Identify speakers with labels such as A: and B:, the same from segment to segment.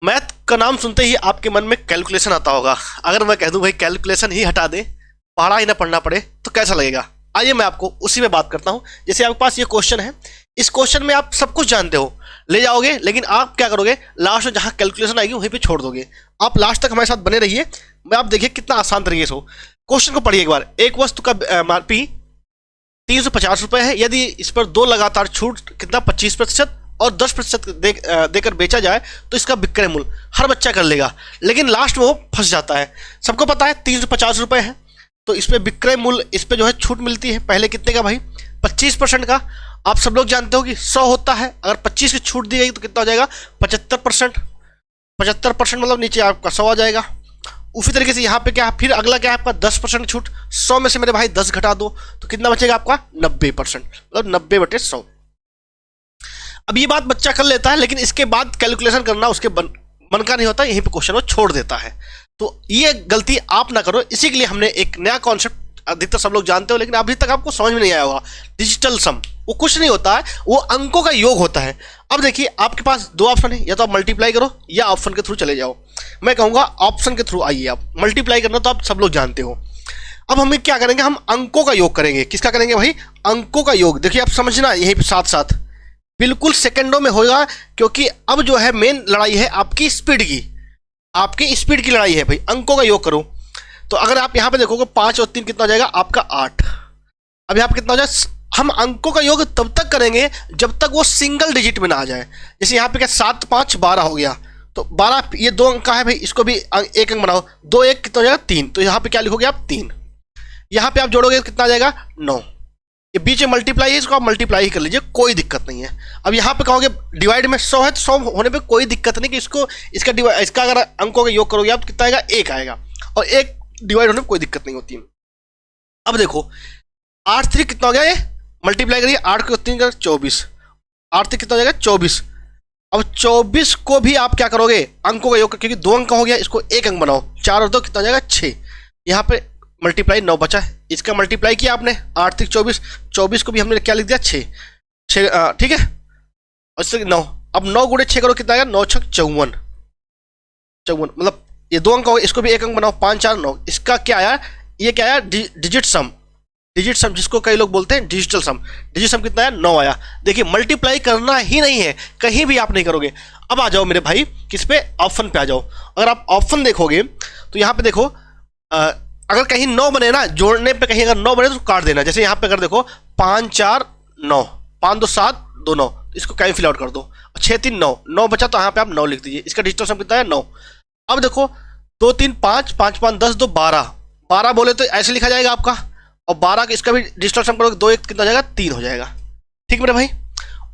A: Math का नाम सुनते ही आपके मन में कैलकुलेशन आता होगा। अगर मैं कह दूं भाई कैलकुलेशन ही हटा दे, पढ़ा ही ना पढ़ना पड़े, तो कैसा लगेगा? आइए मैं आपको उसी में बात करता हूं। जैसे आपके पास ये क्वेश्चन है, इस क्वेश्चन में आप सब कुछ जानते हो, ले जाओगे, लेकिन आप क्या करोगे, लास्ट में जहां कैलकुलेशन आएगी वहीं पे छोड़ दोगे। आप लास्ट तक हमारे साथ बने रहिए, मैं आप देखिए कितना आसान तरीके से हो। क्वेश्चन को पढ़िए एक बार। एक वस्तु का MRP 350 रुपये है, यदि इस पर दो लगातार छूट कितना 25% और 10% देकर बेचा जाए तो इसका विक्रय मूल्य। हर बच्चा कर लेगा, लेकिन लास्ट में वो फंस जाता है। सबको पता है 350 रुपये है, तो इस पे विक्रय मूल्य, इस पे जो है छूट मिलती है पहले कितने का भाई, 25% का। आप सब लोग जानते हो कि 100 होता है, अगर 25 की छूट दी गई तो कितना हो जाएगा, 75%। 75% मतलब नीचे आपका 100 आ जाएगा। उसी तरीके से यहाँ पे क्या, फिर अगला क्या है आपका 10% छूट। 100 में से मेरे भाई 10 घटा दो तो कितना बचेगा आपका, 90%, मतलब 90/100। अब ये बात बच्चा कर लेता है, लेकिन इसके बाद कैलकुलेशन करना उसके मन का नहीं होता, यहीं पे क्वेश्चन वो छोड़ देता है। तो ये गलती आप ना करो, इसी के लिए हमने एक नया कॉन्सेप्ट, अधिकतर सब लोग जानते हो लेकिन अभी तक आपको समझ में नहीं आया होगा, डिजिटल सम। वो कुछ नहीं होता है, वो अंकों का योग होता है। अब देखिए आपके पास दो ऑप्शन है, या तो आप मल्टीप्लाई करो या ऑप्शन के थ्रू चले जाओ। मैं कहूँगा ऑप्शन के थ्रू आइए आप। मल्टीप्लाई करना तो आप सब लोग जानते हो। अब हम क्या करेंगे, हम अंकों का योग करेंगे। किसका करेंगे भाई, अंकों का योग। देखिए आप समझना, यहीं पे साथ साथ बिल्कुल सेकंडों में होगा, क्योंकि अब जो है मेन लड़ाई है आपकी स्पीड की, आपकी स्पीड की लड़ाई है भाई। अंकों का योग करो तो अगर आप यहाँ पे देखोगे 5 और 3 कितना हो जाएगा आपका 8। अब यहाँ पे कितना हो जाए, हम अंकों का योग तब तक करेंगे जब तक वो सिंगल डिजिट में ना आ जाए। जैसे यहाँ पे क्या 7 5 12 हो गया, तो 12 ये 2 अंक का है भाई, इसको भी एक अंक बनाओ। 2 1 कितना हो जाएगा 3, तो यहाँ पे क्या लिखोगे आप 3। यहाँ पे आप जोड़ोगे तो कितना आ जाएगा 9। ये बीच में मल्टीप्लाई है, इसको आप मल्टीप्लाई ही कर लीजिए, कोई दिक्कत नहीं है। अब यहाँ पे कहोगे डिवाइड में 100 है, तो 100 होने पे कोई दिक्कत नहीं कि इसका अगर अंकों का योग करोगे आप तो कितना आएगा, 1 आएगा, और 1 डिवाइड होने में कोई दिक्कत नहीं होती है। अब देखो 8 3 कितना हो गया, ये मल्टीप्लाई करिए, 8 को 3 कर 24, 8 3 कितना हो जाएगा 24। अब 24 को भी आप क्या करोगे, अंकों का योग, क्योंकि 2 अंक हो गया, इसको 1 अंक बनाओ। 4 और 2 कितना हो जाएगा 6। यहाँ पे मल्टीप्लाई 9 बचा है, इसका मल्टीप्लाई किया आपने, 8 3 24, 24 को भी हमने क्या लिख दिया 6, ठीक है, और इससे 9। अब 9 गुणे 6 करो कितना आएगा, 9 6 54, मतलब ये 2 अंक हो गए, इसको भी 1 अंक बनाओ, 5 4 9। इसका क्या आया, ये क्या आया, डिजिट सम, जिसको कई लोग बोलते हैं डिजिटल सम। डिजिट सम कितना आया, 9 आया। देखिए मल्टीप्लाई करना ही नहीं है, कहीं भी आप नहीं करोगे। अब आ जाओ मेरे भाई किस पे, ऑप्शन पे आ जाओ। अगर आप ऑप्शन देखोगे तो यहाँ पे देखो, अगर कहीं 9 बने ना, जोड़ने पे कहीं अगर 9 बने तो काट देना। जैसे यहाँ पे अगर देखो 5 4 9, 5 2 7 2 9, इसको कहीं फिल आउट कर दो। 6 3 9, 9 बचा तो यहाँ पे आप 9 लिख दीजिए। इसका डिजिटल सम कितना है 9। अब देखो 2 3 5, 5 5 10 2 12, 12 बोले तो ऐसे लिखा जाएगा आपका, और 12 का इसका भी डिजिटल सम करोगे, 2 1 कितना हो जाएगा 3 हो जाएगा। ठीक मेरे भाई।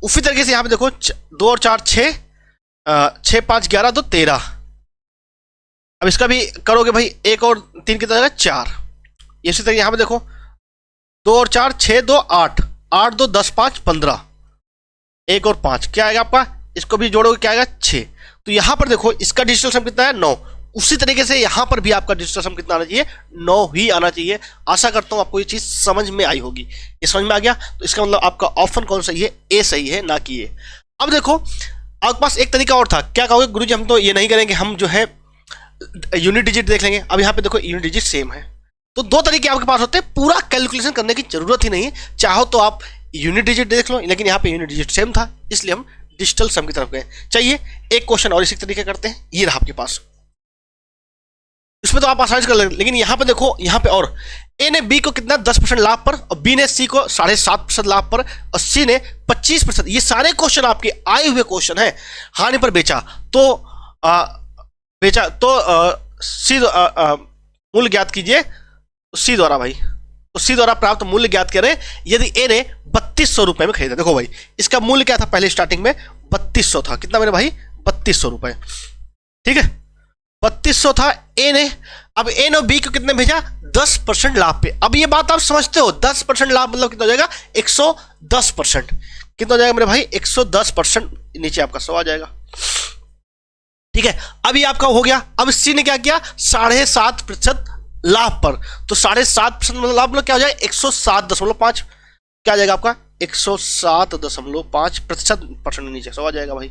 A: उसी तरीके से यहाँ पे देखो 2 और 4 6, 6 5 11 2 13। अब इसका भी करोगे भाई, 1 और 3 कितना हो जाएगा 4। इसी तरह यहाँ पे देखो 2 और 4 6 2 8, 8 2 10 5 15, 1 और 5 क्या आएगा आपका, इसको भी जोड़ोगे क्या आएगा 6। तो यहाँ पर देखो इसका डिजिटल सम कितना है 9। उसी तरीके से यहाँ पर भी आपका डिजिटल सम कितना आना चाहिए, 9 ही आना चाहिए। आशा करता हूँ आपको ये चीज़ समझ में आई होगी। ये समझ में आ गया तो इसका मतलब आपका ऑप्शन कौन सही है, ए सही है, ना कि ए। अब देखो आपके पास एक तरीका और था, क्या कहोगे गुरुजी हम तो ये नहीं करेंगे, हम जो है यूनिट डिजिट देख लेंगे। अब यहाँ पे देखो यूनिट डिजिट सेम है, तो 2 तरीके आपके पास होते हैं, पूरा कैलकुलेशन करने की जरूरत ही नहीं। चाहो तो आप यूनिट डिजिट देख लो, लेकिन यहाँ पे यूनिट डिजिट सेम था, इसलिए हम डिजिटल सम की तरफ गए। चाहिए एक क्वेश्चन और इसी तरीके करते हैं, ये रहा आपके पास, इसमें तो आप आसानी से कर लेंगे। लेकिन यहाँ पे देखो, यहाँ पे और ए ने बी को कितना 10% लाभ पर, और बी ने सी को 7.5% लाभ पर, और सी ने 25%। ये सारे क्वेश्चन आपके आए हुए क्वेश्चन है। हानि पर बेचा तो सी मूल्य ज्ञात कीजिए, सी द्वारा भाई, तो सी द्वारा प्राप्त मूल्य ज्ञात करें यदि ए ने 3200 रुपए में खरीदा। देखो भाई इसका मूल्य क्या था, पहले स्टार्टिंग में 3200 था, कितना मेरे भाई 3200 रुपए, ठीक है 3200 था ए ने। अब ए ने बी को कितने भेजा, 10% लाभ पे। अब ये बात आप समझते हो, 10% लाभ मतलब कितना हो जाएगा 110%। कितना हो जाएगा मेरे भाई 110%, नीचे आपका 100 आ जाएगा। ठीक है, अब ये आपका हो गया। अब सी ने क्या किया, 7.5% लाभ पर, तो 7.5% मतलब लाभ मतलब क्या हो जाएगा 107.5, क्या आ जाएगा आपका 107.5%, नीचे 100 आ जाएगा भाई।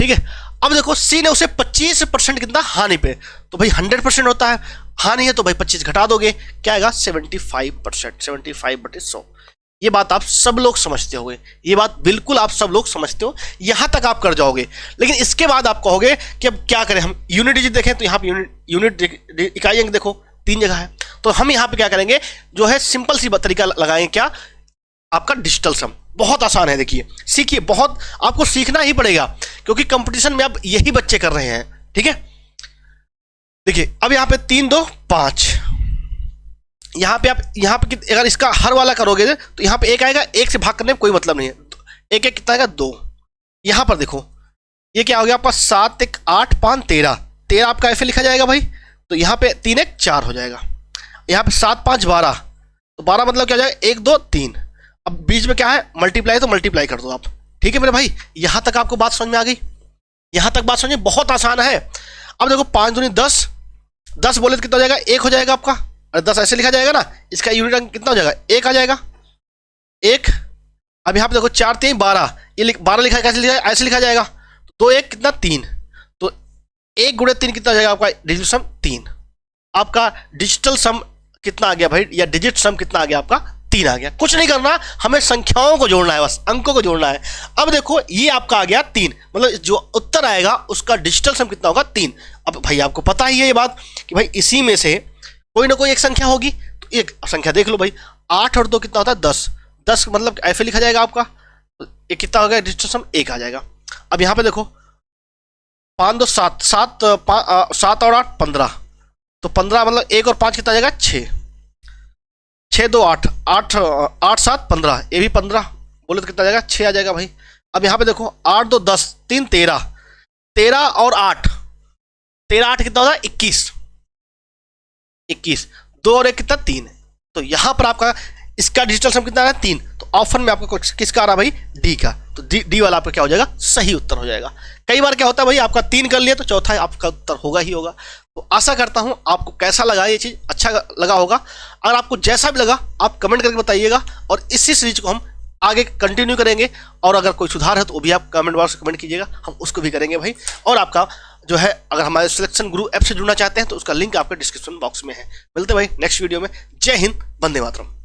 A: ठीक है। अब देखो सी ने उसे 25% कितना हानि पे, तो भाई 100% होता है, हानि है तो भाई 25 घटा दोगे, क्या आएगा 75%, 75/100। ये बात आप सब लोग समझते होंगे, ये बात बिल्कुल आप सब लोग समझते हो, यहां तक आप कर जाओगे। लेकिन इसके बाद आप कहोगे कि अब क्या करें, हम यूनिट डिजिट देखें तो यहाँ पे यूनिट इकाई अंक देखो 3 जगह है, तो हम यहाँ पे क्या करेंगे, जो है सिंपल सी तरीका लगाएंगे, क्या, आपका डिजिटल सम। बहुत आसान है, देखिए सीखिए, बहुत आपको सीखना ही पड़ेगा क्योंकि कंपटीशन में अब यही बच्चे कर रहे हैं, ठीक है। देखिए अब यहाँ पे 3 2 5, यहाँ पे आप अगर इसका हर वाला करोगे तो यहाँ पे 1 आएगा, 1 से भाग करने में कोई मतलब नहीं है, 1 1 कितना आएगा 2। यहाँ पर देखो ये क्या हो गया आपका 7 1 8 5 13, 13 आपका ऐसे लिखा जाएगा भाई, तो यहाँ पे 3 1 4 हो जाएगा, यहाँ पे 7 5 12, तो 12 मतलब क्या हो जाएगा 1 2 3। अब बीच में क्या है मल्टीप्लाई, तो मल्टीप्लाई कर दो आप, ठीक है मेरे भाई। यहाँ तक आपको बात समझ में आ गई, यहाँ तक बात समझिए, बहुत आसान है। अब देखो 5 दूनी 10, 10 बोले तो कितना हो जाएगा 1 हो जाएगा आपका, और 10 ऐसे लिखा जाएगा ना, इसका यूनिट अंक कितना हो जाएगा 1 आ जाएगा, 1। अब यहाँ पे देखो 4 3 12, ये 12 लिखा है, कैसे लिखा है, ऐसे लिखा जाएगा, तो 2 1 कितना 3, तो 1 गुणे 3 कितना हो जाएगा आपका डिजिटल सम 3। आपका डिजिटल सम कितना आ गया भाई, या डिजिट सम कितना आ गया आपका 3 आ गया। कुछ नहीं करना, हमें संख्याओं को जोड़ना है, बस अंकों को जोड़ना है। अब देखो ये आपका आ गया 3, मतलब जो उत्तर आएगा उसका डिजिटल सम कितना होगा 3। अब भाई आपको पता ही है ये बात कि भाई इसी में से कोई ना कोई एक संख्या होगी, तो एक संख्या देख लो भाई, 8 और 2 कितना होता है 10, 10 मतलब ऐसे लिखा जाएगा आपका, ये कितना हो गया डिजिटल सम 1 आ जाएगा। अब यहाँ पे देखो 5 2 7, 7 और 8 15, तो 15 मतलब 1 और 5 कितना आ जाएगा 6, 6 2 8, 8 8 7 15, ये भी 15 बोले तो कितना आ जाएगा 6 आ जाएगा भाई। अब यहाँ पे देखो 8 2 10 3 13, 13 और 8, 13 8 कितना होता है 21, 21 2 और 1 कितना 3, तो यहाँ पर आपका इसका डिजिटल सम कितना है 3, तो ऑप्शन में आपका किसका आ रहा भाई डी का, तो डी वाला आपका क्या हो जाएगा सही उत्तर हो जाएगा। कई बार क्या होता है भाई आपका 3 कर लिया तो चौथा आपका उत्तर होगा ही होगा। तो आशा करता हूं आपको कैसा लगा ये चीज, अच्छा लगा होगा। अगर आपको जैसा भी लगा आप कमेंट करके बताइएगा, और इसी सीरीज को हम आगे कंटिन्यू करेंगे, और अगर कोई सुधार है तो वो भी आप कमेंट बॉक्स में कमेंट कीजिएगा, हम उसको भी करेंगे भाई। और आपका जो है अगर हमारे सिलेक्शन गुरु ऐप से जुड़ना चाहते हैं तो उसका लिंक आपके डिस्क्रिप्शन बॉक्स में है। मिलते हैं भाई नेक्स्ट वीडियो में। जय हिंद, वंदे मातरम।